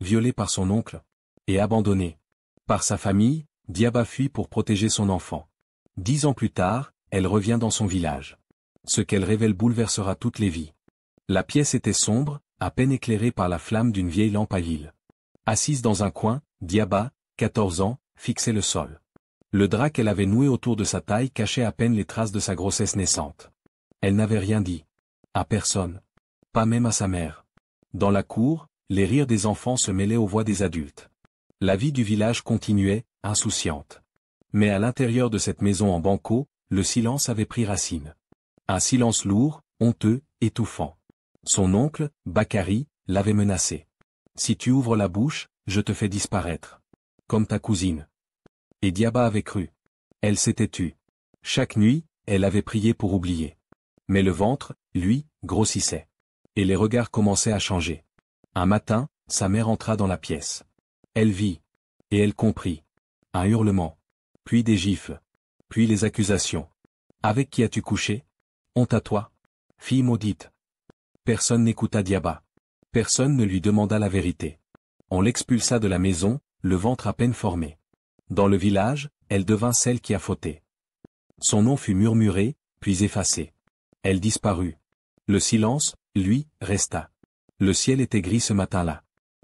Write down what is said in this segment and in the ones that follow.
violée par son oncle, et abandonnée. Par sa famille, Diaba fuit pour protéger son enfant. 10 ans plus tard, elle revient dans son village. Ce qu'elle révèle bouleversera toutes les vies. La pièce était sombre, à peine éclairée par la flamme d'une vieille lampe à huile. Assise dans un coin, Diaba, 14 ans, fixait le sol. Le drap qu'elle avait noué autour de sa taille cachait à peine les traces de sa grossesse naissante. Elle n'avait rien dit. À personne. Pas même à sa mère. Dans la cour, les rires des enfants se mêlaient aux voix des adultes. La vie du village continuait, insouciante. Mais à l'intérieur de cette maison en banco, le silence avait pris racine. Un silence lourd, honteux, étouffant. Son oncle, Bakary, l'avait menacé. Si tu ouvres la bouche, je te fais disparaître. Comme ta cousine. Et Diaba avait cru. Elle s'était tue. Chaque nuit, elle avait prié pour oublier. Mais le ventre, lui, grossissait. Et les regards commençaient à changer. Un matin, sa mère entra dans la pièce. Elle vit. Et elle comprit. Un hurlement. Puis des gifles. Puis les accusations. Avec qui as-tu couché? Honte à toi. Fille maudite. Personne n'écouta Diaba. Personne ne lui demanda la vérité. On l'expulsa de la maison, le ventre à peine formé. Dans le village, elle devint celle qui a fauté. Son nom fut murmuré, puis effacé. Elle disparut. Le silence, lui, resta. Le ciel était gris ce matin-là.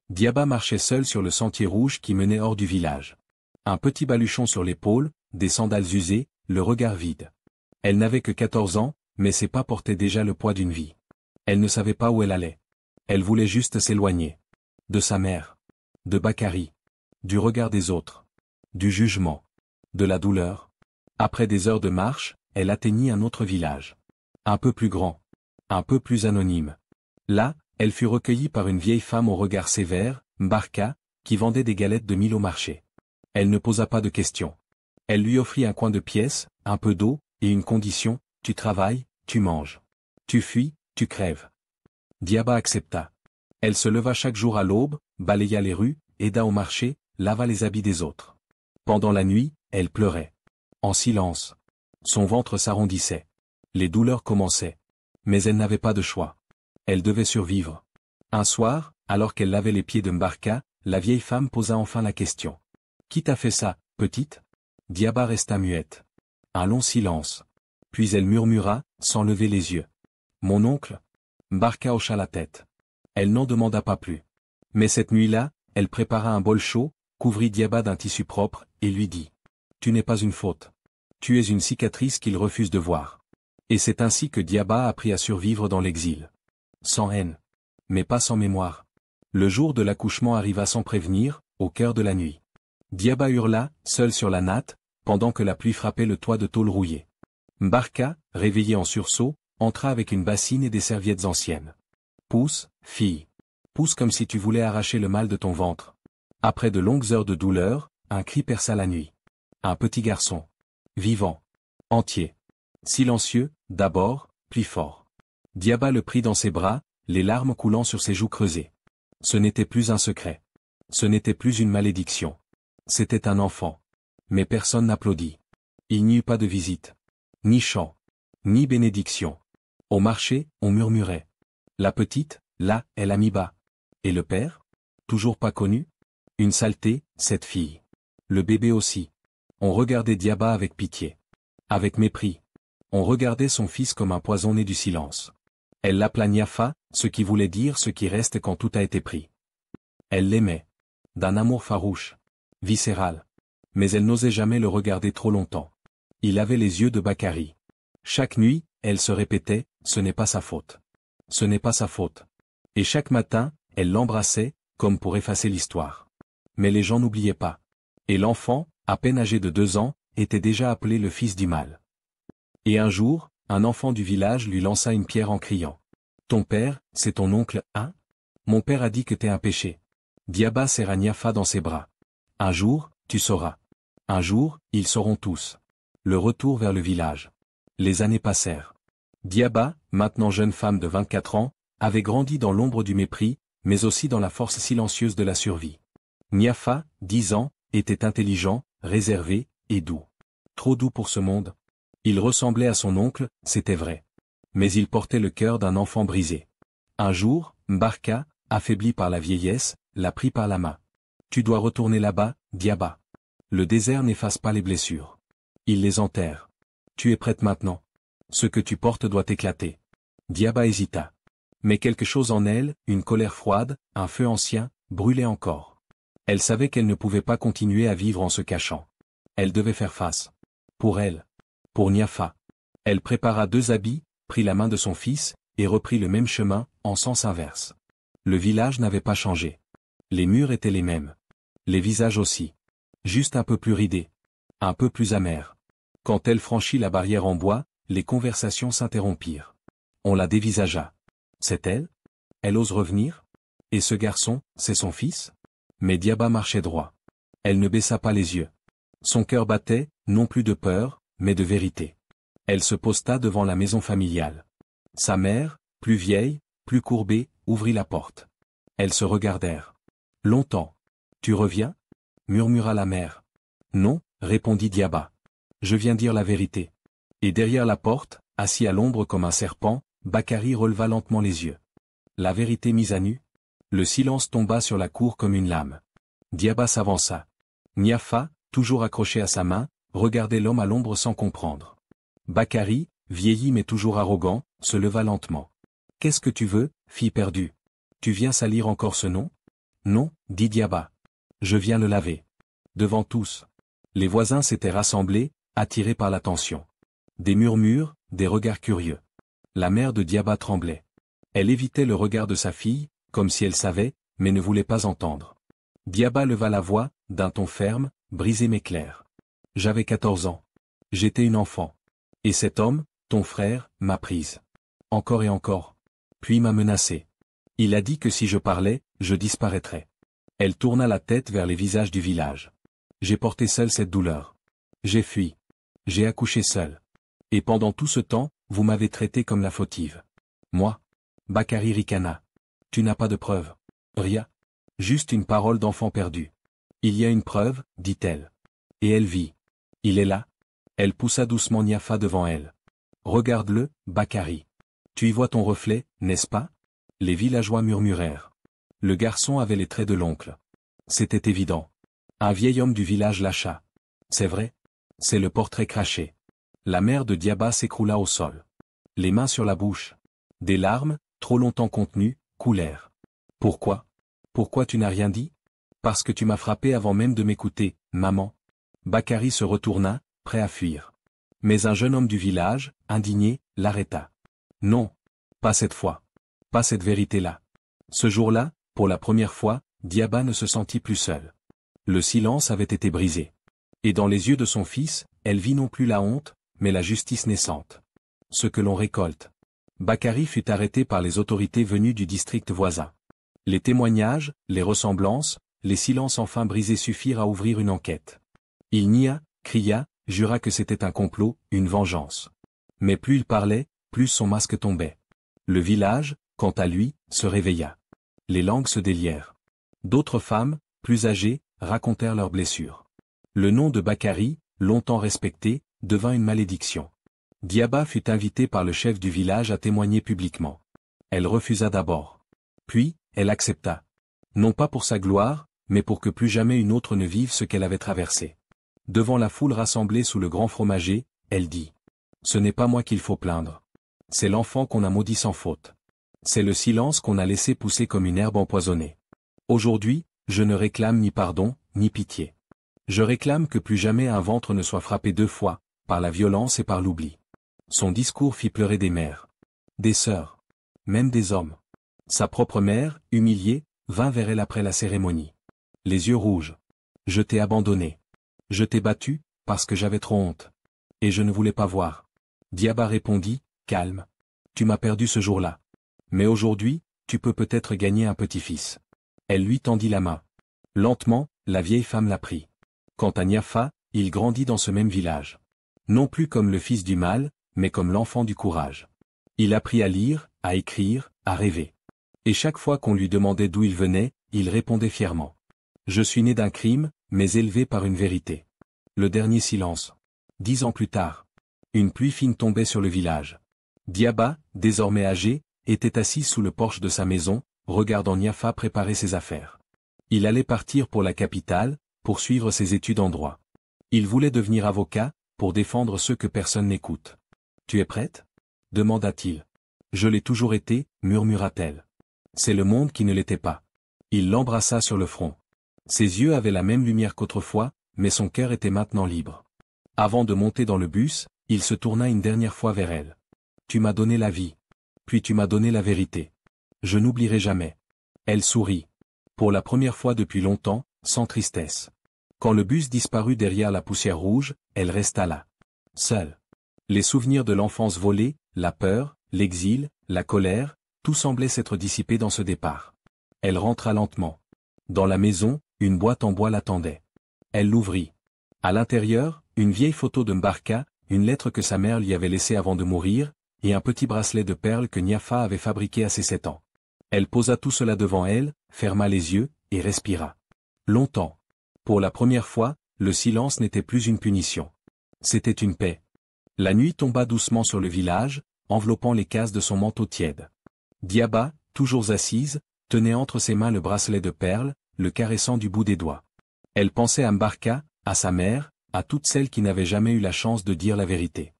Diaba marchait seule sur le sentier rouge qui menait hors du village. Un petit baluchon sur l'épaule, des sandales usées, le regard vide. Elle n'avait que 14 ans, mais ses pas portaient déjà le poids d'une vie. Elle ne savait pas où elle allait. Elle voulait juste s'éloigner. De sa mère. De Bakary. Du regard des autres. Du jugement. De la douleur. Après des heures de marche, elle atteignit un autre village. Un peu plus grand. Un peu plus anonyme. Là, elle fut recueillie par une vieille femme au regard sévère, Mbarka, qui vendait des galettes de mil au marché. Elle ne posa pas de questions. Elle lui offrit un coin de pièce, un peu d'eau, et une condition, tu travailles, tu manges. Tu fuis, tu crèves. Diaba accepta. Elle se leva chaque jour à l'aube, balaya les rues, aida au marché, lava les habits des autres. Pendant la nuit, elle pleurait. En silence. Son ventre s'arrondissait. Les douleurs commençaient. Mais elle n'avait pas de choix. Elle devait survivre. Un soir, alors qu'elle lavait les pieds de Mbarka, la vieille femme posa enfin la question. Qui t'a fait ça, petite? Diaba resta muette. Un long silence. Puis elle murmura, sans lever les yeux. Mon oncle? Mbarka hocha la tête. Elle n'en demanda pas plus. Mais cette nuit-là, elle prépara un bol chaud, couvrit Diaba d'un tissu propre, et lui dit. Tu n'es pas une faute. Tu es une cicatrice qu'il refuse de voir. Et c'est ainsi que Diaba apprit à survivre dans l'exil. Sans haine. Mais pas sans mémoire. Le jour de l'accouchement arriva sans prévenir, au cœur de la nuit. Diaba hurla, seule sur la natte, pendant que la pluie frappait le toit de tôle rouillé. Mbarka, réveillé en sursaut, entra avec une bassine et des serviettes anciennes. Pousse, fille. Pousse comme si tu voulais arracher le mal de ton ventre. Après de longues heures de douleur, un cri perça la nuit. Un petit garçon. Vivant. Entier. Silencieux, d'abord, puis fort. Diaba le prit dans ses bras, les larmes coulant sur ses joues creusées. Ce n'était plus un secret. Ce n'était plus une malédiction. C'était un enfant. Mais personne n'applaudit. Il n'y eut pas de visite. Ni chant. Ni bénédiction. Au marché, on murmurait. La petite, là, elle a mis bas. Et le père? Toujours pas connu? Une saleté, cette fille. Le bébé aussi. On regardait Diaba avec pitié. Avec mépris. On regardait son fils comme un poison né du silence. Elle l'appela Niafa, ce qui voulait dire ce qui reste quand tout a été pris. Elle l'aimait. D'un amour farouche. Viscéral. Mais elle n'osait jamais le regarder trop longtemps. Il avait les yeux de Bakary. Chaque nuit, elle se répétait, ce n'est pas sa faute. Ce n'est pas sa faute. Et chaque matin, elle l'embrassait, comme pour effacer l'histoire. Mais les gens n'oubliaient pas. Et l'enfant, à peine âgé de 2 ans, était déjà appelé le fils du mal. Et un jour, un enfant du village lui lança une pierre en criant. Ton père, c'est ton oncle, hein? Mon père a dit que t'es un péché. Diaba serra Niafa dans ses bras. Un jour, tu sauras. Un jour, ils sauront tous. Le retour vers le village. Les années passèrent. Diaba, maintenant jeune femme de 24 ans, avait grandi dans l'ombre du mépris, mais aussi dans la force silencieuse de la survie. Niafa, 10 ans, était intelligent, réservé, et doux. Trop doux pour ce monde. Il ressemblait à son oncle, c'était vrai. Mais il portait le cœur d'un enfant brisé. Un jour, Mbarka, affaibli par la vieillesse, la prit par la main. Tu dois retourner là-bas, Diaba. Le désert n'efface pas les blessures. Il les enterre. Tu es prête maintenant. Ce que tu portes doit éclater. Diaba hésita. Mais quelque chose en elle, une colère froide, un feu ancien, brûlait encore. Elle savait qu'elle ne pouvait pas continuer à vivre en se cachant. Elle devait faire face. Pour elle. Pour Niafa. Elle prépara 2 habits, prit la main de son fils, et reprit le même chemin, en sens inverse. Le village n'avait pas changé. Les murs étaient les mêmes. Les visages aussi. Juste un peu plus ridés. Un peu plus amers. Quand elle franchit la barrière en bois, les conversations s'interrompirent. On la dévisagea. C'est elle? Elle ose revenir? Et ce garçon, c'est son fils? Mais Diaba marchait droit. Elle ne baissa pas les yeux. Son cœur battait, non plus de peur, mais de vérité. Elle se posta devant la maison familiale. Sa mère, plus vieille, plus courbée, ouvrit la porte. Elles se regardèrent. Longtemps. Tu reviens? Murmura la mère. Non, répondit Diaba. Je viens dire la vérité. Et derrière la porte, assis à l'ombre comme un serpent, Bakary releva lentement les yeux. La vérité mise à nu? Le silence tomba sur la cour comme une lame. Diaba s'avança. Niafa, toujours accroché à sa main, regardait l'homme à l'ombre sans comprendre. Bakary, vieilli mais toujours arrogant, se leva lentement. « Qu'est-ce que tu veux, fille perdue? Tu viens salir encore ce nom? » « Non, dit Diaba. Je viens le laver. » Devant tous. Les voisins s'étaient rassemblés, attirés par l'attention. Des murmures, des regards curieux. La mère de Diaba tremblait. Elle évitait le regard de sa fille, comme si elle savait, mais ne voulait pas entendre. Diaba leva la voix, d'un ton ferme, brisé mais clair. « J'avais 14 ans. J'étais une enfant. Et cet homme, ton frère, m'a prise. Encore et encore. Puis m'a menacée. Il a dit que si je parlais, je disparaîtrais. » Elle tourna la tête vers les visages du village. « J'ai porté seule cette douleur. J'ai fui. J'ai accouché seule. Et pendant tout ce temps, vous m'avez traité comme la fautive. Moi? » Bakary ricana. « Tu n'as pas de preuve. Rien. Juste une parole d'enfant perdu. »« Il y a une preuve, dit-elle. Et elle vit. Il est là. » Elle poussa doucement Niafa devant elle. « Regarde-le, Bakary. Tu y vois ton reflet, n'est-ce pas ?» Les villageois murmurèrent. Le garçon avait les traits de l'oncle. C'était évident. Un vieil homme du village lâcha. « C'est vrai. C'est le portrait craché. » La mère de Diaba s'écroula au sol. Les mains sur la bouche. Des larmes, trop longtemps contenues, coulèrent. « Pourquoi? Pourquoi tu n'as rien dit? » « Parce que tu m'as frappé avant même de m'écouter, maman. » Bakary se retourna, prêt à fuir. Mais un jeune homme du village, indigné, l'arrêta. « Non. Pas cette fois. Pas cette vérité-là. » Ce jour-là, pour la première fois, Diaba ne se sentit plus seule. Le silence avait été brisé. Et dans les yeux de son fils, elle vit non plus la honte, mais la justice naissante. Ce que l'on récolte. Bakary fut arrêté par les autorités venues du district voisin. Les témoignages, les ressemblances, les silences enfin brisés suffirent à ouvrir une enquête. Il nia, cria, jura que c'était un complot, une vengeance. Mais plus il parlait, plus son masque tombait. Le village, quant à lui, se réveilla. Les langues se délièrent. D'autres femmes, plus âgées, racontèrent leurs blessures. Le nom de Bakary, longtemps respecté, devint une malédiction. Diaba fut invitée par le chef du village à témoigner publiquement. Elle refusa d'abord. Puis, elle accepta. Non pas pour sa gloire, mais pour que plus jamais une autre ne vive ce qu'elle avait traversé. Devant la foule rassemblée sous le grand fromager, elle dit. Ce n'est pas moi qu'il faut plaindre. C'est l'enfant qu'on a maudit sans faute. C'est le silence qu'on a laissé pousser comme une herbe empoisonnée. Aujourd'hui, je ne réclame ni pardon, ni pitié. Je réclame que plus jamais un ventre ne soit frappé 2 fois, par la violence et par l'oubli. Son discours fit pleurer des mères, des sœurs, même des hommes. Sa propre mère, humiliée, vint vers elle après la cérémonie. Les yeux rouges. Je t'ai abandonné. Je t'ai battu, parce que j'avais trop honte. Et je ne voulais pas voir. Diaba répondit, calme. Tu m'as perdu ce jour-là. Mais aujourd'hui, tu peux peut-être gagner un petit-fils. Elle lui tendit la main. Lentement, la vieille femme la prit. Quant à Niafa, il grandit dans ce même village. Non plus comme le fils du mal, mais comme l'enfant du courage. Il apprit à lire, à écrire, à rêver. Et chaque fois qu'on lui demandait d'où il venait, il répondait fièrement. Je suis né d'un crime, mais élevé par une vérité. Le dernier silence. 10 ans plus tard. Une pluie fine tombait sur le village. Diaba, désormais âgé, était assis sous le porche de sa maison, regardant Niafa préparer ses affaires. Il allait partir pour la capitale, pour suivre ses études en droit. Il voulait devenir avocat, pour défendre ceux que personne n'écoute. « Tu es prête ?» demanda-t-il. « Je l'ai toujours été, murmura-t-elle. C'est le monde qui ne l'était pas. » Il l'embrassa sur le front. Ses yeux avaient la même lumière qu'autrefois, mais son cœur était maintenant libre. Avant de monter dans le bus, il se tourna une dernière fois vers elle. « Tu m'as donné la vie. Puis tu m'as donné la vérité. Je n'oublierai jamais. » Elle sourit. Pour la première fois depuis longtemps, sans tristesse. Quand le bus disparut derrière la poussière rouge, elle resta là. Seule. Les souvenirs de l'enfance volée, la peur, l'exil, la colère, tout semblait s'être dissipé dans ce départ. Elle rentra lentement. Dans la maison, une boîte en bois l'attendait. Elle l'ouvrit. À l'intérieur, une vieille photo de Mbarka, une lettre que sa mère lui avait laissée avant de mourir, et un petit bracelet de perles que Niafa avait fabriqué à ses 7 ans. Elle posa tout cela devant elle, ferma les yeux, et respira. Longtemps. Pour la première fois, le silence n'était plus une punition. C'était une paix. La nuit tomba doucement sur le village, enveloppant les cases de son manteau tiède. Diaba, toujours assise, tenait entre ses mains le bracelet de perles, le caressant du bout des doigts. Elle pensait à Mbarka, à sa mère, à toutes celles qui n'avaient jamais eu la chance de dire la vérité.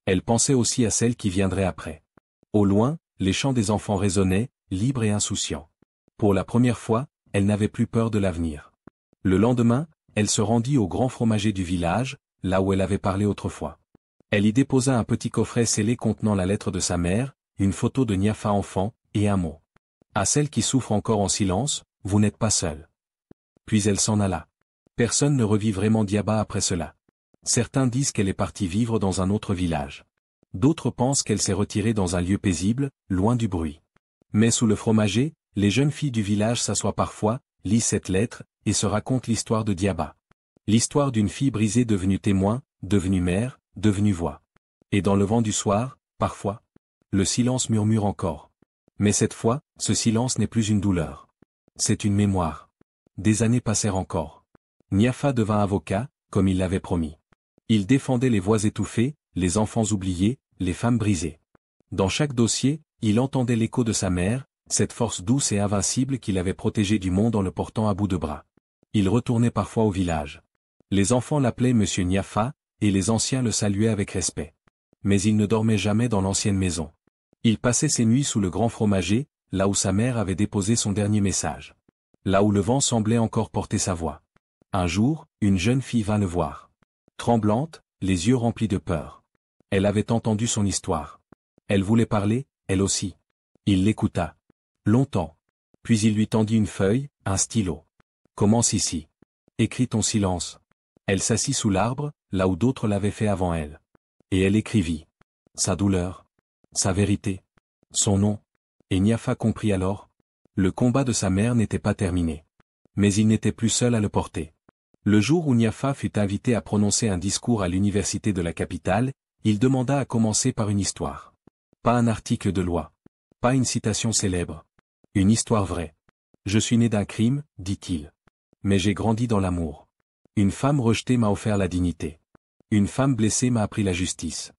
Elle pensait aussi à celles qui viendraient après. Au loin, les chants des enfants résonnaient, libres et insouciants. Pour la première fois, elle n'avait plus peur de l'avenir. Le lendemain, elle se rendit au grand fromager du village, là où elle avait parlé autrefois. Elle y déposa un petit coffret scellé contenant la lettre de sa mère, une photo de Niafa enfant, et un mot. À celle qui souffre encore en silence, vous n'êtes pas seule. Puis elle s'en alla. Personne ne revit vraiment Diaba après cela. Certains disent qu'elle est partie vivre dans un autre village. D'autres pensent qu'elle s'est retirée dans un lieu paisible, loin du bruit. Mais sous le fromager, les jeunes filles du village s'assoient parfois, lisent cette lettre, et se racontent l'histoire de Diaba. L'histoire d'une fille brisée devenue témoin, devenue mère, devenue voix. Et dans le vent du soir, parfois, le silence murmure encore. Mais cette fois, ce silence n'est plus une douleur. C'est une mémoire. Des années passèrent encore. Niafa devint avocat, comme il l'avait promis. Il défendait les voix étouffées, les enfants oubliés, les femmes brisées. Dans chaque dossier, il entendait l'écho de sa mère, cette force douce et invincible qui l'avait protégé du monde en le portant à bout de bras. Il retournait parfois au village. Les enfants l'appelaient Monsieur Niafa, et les anciens le saluaient avec respect. Mais il ne dormait jamais dans l'ancienne maison. Il passait ses nuits sous le grand fromager, là où sa mère avait déposé son dernier message. Là où le vent semblait encore porter sa voix. Un jour, une jeune fille vint le voir. Tremblante, les yeux remplis de peur. Elle avait entendu son histoire. Elle voulait parler, elle aussi. Il l'écouta. Longtemps. Puis il lui tendit une feuille, un stylo. Commence ici. Écris ton silence. Elle s'assit sous l'arbre, là où d'autres l'avaient fait avant elle. Et elle écrivit. Sa douleur. Sa vérité. Son nom. Et Niafa comprit alors. Le combat de sa mère n'était pas terminé. Mais il n'était plus seul à le porter. Le jour où Niafa fut invité à prononcer un discours à l'université de la capitale, il demanda à commencer par une histoire. Pas un article de loi. Pas une citation célèbre. Une histoire vraie. Je suis né d'un crime, dit-il. Mais j'ai grandi dans l'amour. Une femme rejetée m'a offert la dignité. Une femme blessée m'a appris la justice.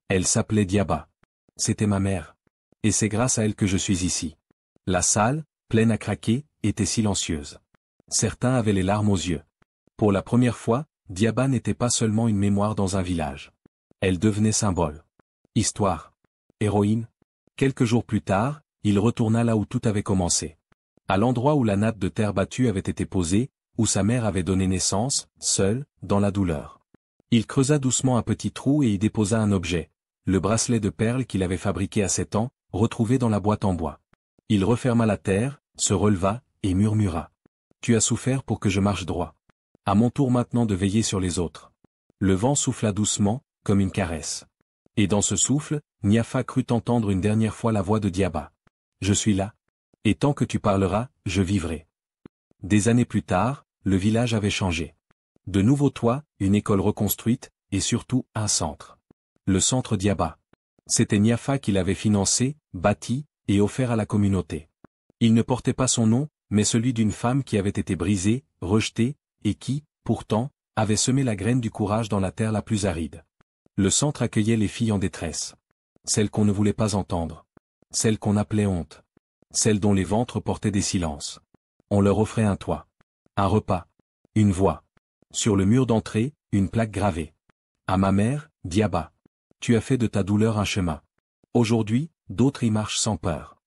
Elle s'appelait Diaba. C'était ma mère. Et c'est grâce à elle que je suis ici. La salle, pleine à craquer, était silencieuse. Certains avaient les larmes aux yeux. Pour la première fois, Diaba n'était pas seulement une mémoire dans un village. Elle devenait symbole. Histoire. Héroïne. Quelques jours plus tard, il retourna là où tout avait commencé. À l'endroit où la natte de terre battue avait été posée, où sa mère avait donné naissance, seule, dans la douleur. Il creusa doucement un petit trou et y déposa un objet, le bracelet de perles qu'il avait fabriqué à 7 ans, retrouvé dans la boîte en bois. Il referma la terre, se releva, et murmura. « Tu as souffert pour que je marche droit. À mon tour maintenant de veiller sur les autres. » Le vent souffla doucement, comme une caresse. Et dans ce souffle, Niafa crut entendre une dernière fois la voix de Diaba. « Je suis là. Et tant que tu parleras, je vivrai. » Des années plus tard, le village avait changé. De nouveaux toits, une école reconstruite, et surtout, un centre. Le centre Diaba. C'était Niafa qui l'avait financé, bâti, et offert à la communauté. Il ne portait pas son nom, mais celui d'une femme qui avait été brisée, rejetée, et qui, pourtant, avait semé la graine du courage dans la terre la plus aride. Le centre accueillait les filles en détresse. Celles qu'on ne voulait pas entendre. Celles qu'on appelait honte. Celles dont les ventres portaient des silences. On leur offrait un toit. Un repas. Une voix. Sur le mur d'entrée, une plaque gravée. À ma mère, Diaba. Tu as fait de ta douleur un chemin. Aujourd'hui, d'autres y marchent sans peur.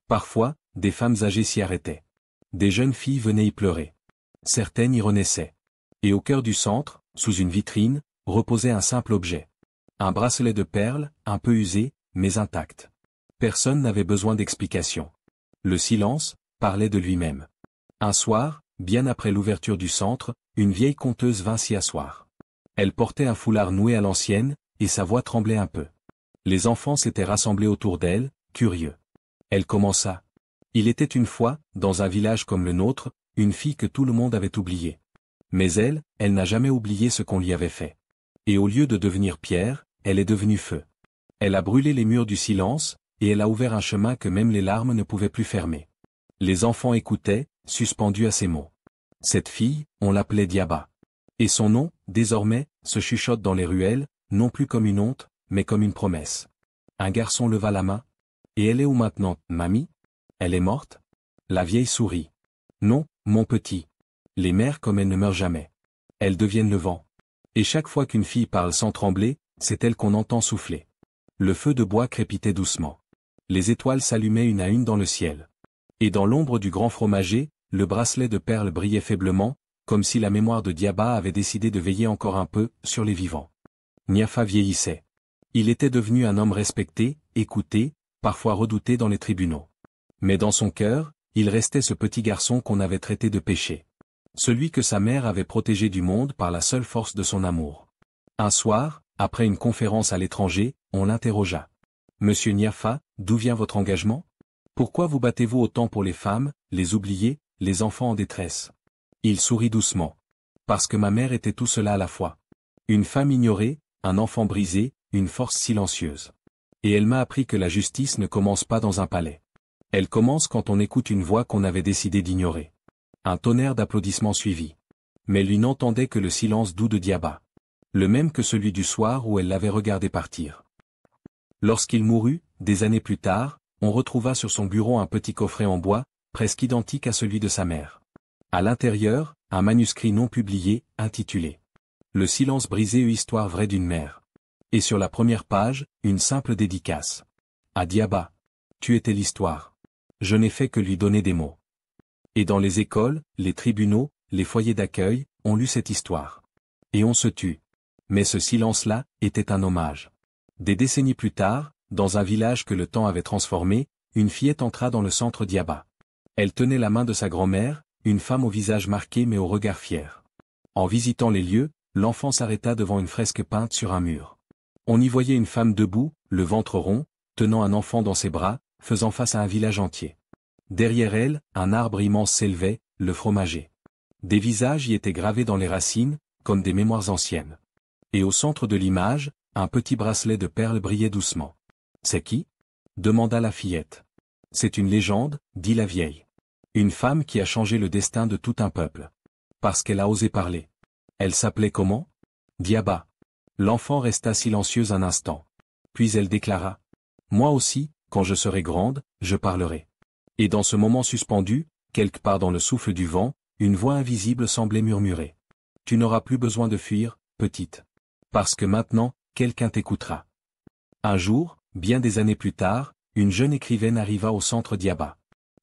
Parfois, des femmes âgées s'y arrêtaient. Des jeunes filles venaient y pleurer. Certaines y renaissaient. Et au cœur du centre, sous une vitrine, reposait un simple objet. Un bracelet de perles, un peu usé, mais intact. Personne n'avait besoin d'explication. Le silence parlait de lui-même. Un soir, bien après l'ouverture du centre, une vieille conteuse vint s'y asseoir. Elle portait un foulard noué à l'ancienne, et sa voix tremblait un peu. Les enfants s'étaient rassemblés autour d'elle, curieux. Elle commença. Il était une fois, dans un village comme le nôtre, une fille que tout le monde avait oubliée. Mais elle n'a jamais oublié ce qu'on lui avait fait. Et au lieu de devenir pierre, elle est devenue feu. Elle a brûlé les murs du silence, et elle a ouvert un chemin que même les larmes ne pouvaient plus fermer. Les enfants écoutaient, suspendus à ces mots. Cette fille, on l'appelait Diaba. Et son nom, désormais, se chuchote dans les ruelles, non plus comme une honte, mais comme une promesse. Un garçon leva la main. Et elle est où maintenant, mamie? Elle est morte? La vieille sourit. Non, mon petit. Les mères comme elles ne meurent jamais. Elles deviennent le vent. Et chaque fois qu'une fille parle sans trembler, c'est elle qu'on entend souffler. Le feu de bois crépitait doucement. Les étoiles s'allumaient une à une dans le ciel. Et dans l'ombre du grand fromager, le bracelet de perles brillait faiblement, comme si la mémoire de Diaba avait décidé de veiller encore un peu sur les vivants. Niafa vieillissait. Il était devenu un homme respecté, écouté, parfois redouté dans les tribunaux. Mais dans son cœur, il restait ce petit garçon qu'on avait traité de péché. Celui que sa mère avait protégé du monde par la seule force de son amour. Un soir, après une conférence à l'étranger, on l'interrogea. « Monsieur Niafa, d'où vient votre engagement? Pourquoi vous battez-vous autant pour les femmes, les oubliés, les enfants en détresse ?» Il sourit doucement. « Parce que ma mère était tout cela à la fois. Une femme ignorée, un enfant brisé, une force silencieuse. Et elle m'a appris que la justice ne commence pas dans un palais. Elle commence quand on écoute une voix qu'on avait décidé d'ignorer. » Un tonnerre d'applaudissements suivit. Mais lui n'entendait que le silence doux de Diaba. Le même que celui du soir où elle l'avait regardé partir. Lorsqu'il mourut, des années plus tard, on retrouva sur son bureau un petit coffret en bois, presque identique à celui de sa mère. À l'intérieur, un manuscrit non publié, intitulé « Le silence brisé, histoire vraie d'une mère ». Et sur la première page, une simple dédicace. À Diaba. Tu étais l'histoire. Je n'ai fait que lui donner des mots. Et dans les écoles, les tribunaux, les foyers d'accueil, on lut cette histoire. Et on se tut. Mais ce silence-là, était un hommage. Des décennies plus tard, dans un village que le temps avait transformé, une fillette entra dans le centre Diaba. Elle tenait la main de sa grand-mère, une femme au visage marqué mais au regard fier. En visitant les lieux, l'enfant s'arrêta devant une fresque peinte sur un mur. On y voyait une femme debout, le ventre rond, tenant un enfant dans ses bras, faisant face à un village entier. Derrière elle, un arbre immense s'élevait, le fromager. Des visages y étaient gravés dans les racines, comme des mémoires anciennes. Et au centre de l'image, un petit bracelet de perles brillait doucement. « C'est qui ?» demanda la fillette. « C'est une légende, » dit la vieille. « Une femme qui a changé le destin de tout un peuple. Parce qu'elle a osé parler. Elle s'appelait comment ? Diaba. » L'enfant resta silencieuse un instant. Puis elle déclara. « Moi aussi, quand je serai grande, je parlerai. » Et dans ce moment suspendu, quelque part dans le souffle du vent, une voix invisible semblait murmurer. « Tu n'auras plus besoin de fuir, petite. Parce que maintenant, quelqu'un t'écoutera. » Un jour, bien des années plus tard, une jeune écrivaine arriva au centre Diaba.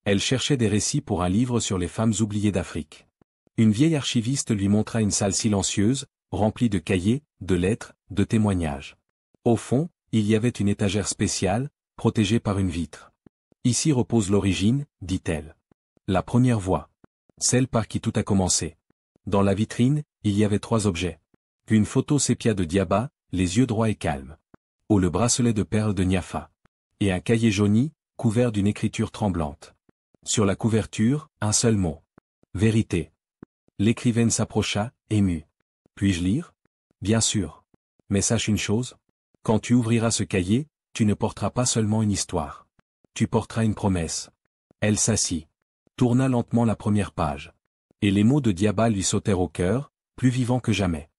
Elle cherchait des récits pour un livre sur les femmes oubliées d'Afrique. Une vieille archiviste lui montra une salle silencieuse, remplie de cahiers, de lettres, de témoignages. Au fond, il y avait une étagère spéciale, protégée par une vitre. « Ici repose l'origine, dit-elle. La première voix. Celle par qui tout a commencé. » Dans la vitrine, il y avait 3 objets. Une photo sépia de Diaba, les yeux droits et calmes. Ou le bracelet de perles de Niafa. Et un cahier jauni, couvert d'une écriture tremblante. Sur la couverture, un seul mot. Vérité. L'écrivaine s'approcha, émue. « Puis-je lire ? » « Bien sûr. Mais sache une chose. Quand tu ouvriras ce cahier, tu ne porteras pas seulement une histoire. Tu porteras une promesse. » Elle s'assit. Tourna lentement la première page. Et les mots de Diaba lui sautèrent au cœur, plus vivants que jamais.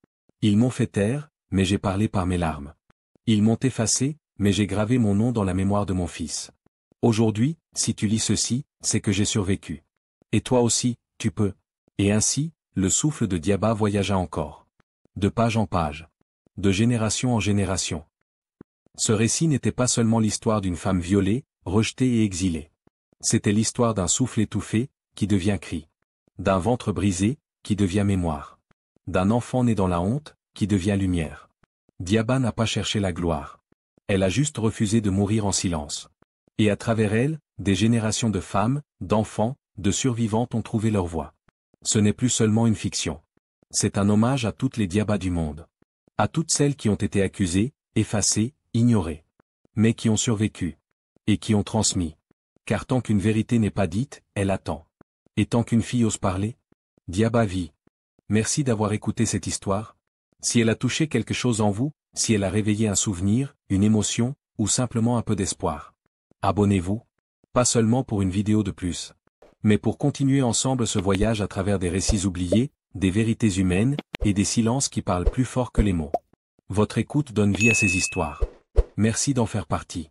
Ils m'ont fait taire, mais j'ai parlé par mes larmes. Ils m'ont effacé, mais j'ai gravé mon nom dans la mémoire de mon fils. Aujourd'hui, si tu lis ceci, c'est que j'ai survécu. Et toi aussi, tu peux. Et ainsi, le souffle de Diaba voyagea encore. De page en page. De génération en génération. Ce récit n'était pas seulement l'histoire d'une femme violée, rejetée et exilée. C'était l'histoire d'un souffle étouffé, qui devient cri. D'un ventre brisé, qui devient mémoire. D'un enfant né dans la honte, qui devient lumière. Diaba n'a pas cherché la gloire. Elle a juste refusé de mourir en silence. Et à travers elle, des générations de femmes, d'enfants, de survivantes ont trouvé leur voie. Ce n'est plus seulement une fiction. C'est un hommage à toutes les Diabas du monde. À toutes celles qui ont été accusées, effacées, ignorées. Mais qui ont survécu. Et qui ont transmis. Car tant qu'une vérité n'est pas dite, elle attend. Et tant qu'une fille ose parler, Diaba vit. Merci d'avoir écouté cette histoire. Si elle a touché quelque chose en vous, si elle a réveillé un souvenir, une émotion, ou simplement un peu d'espoir. Abonnez-vous. Pas seulement pour une vidéo de plus. Mais pour continuer ensemble ce voyage à travers des récits oubliés, des vérités humaines, et des silences qui parlent plus fort que les mots. Votre écoute donne vie à ces histoires. Merci d'en faire partie.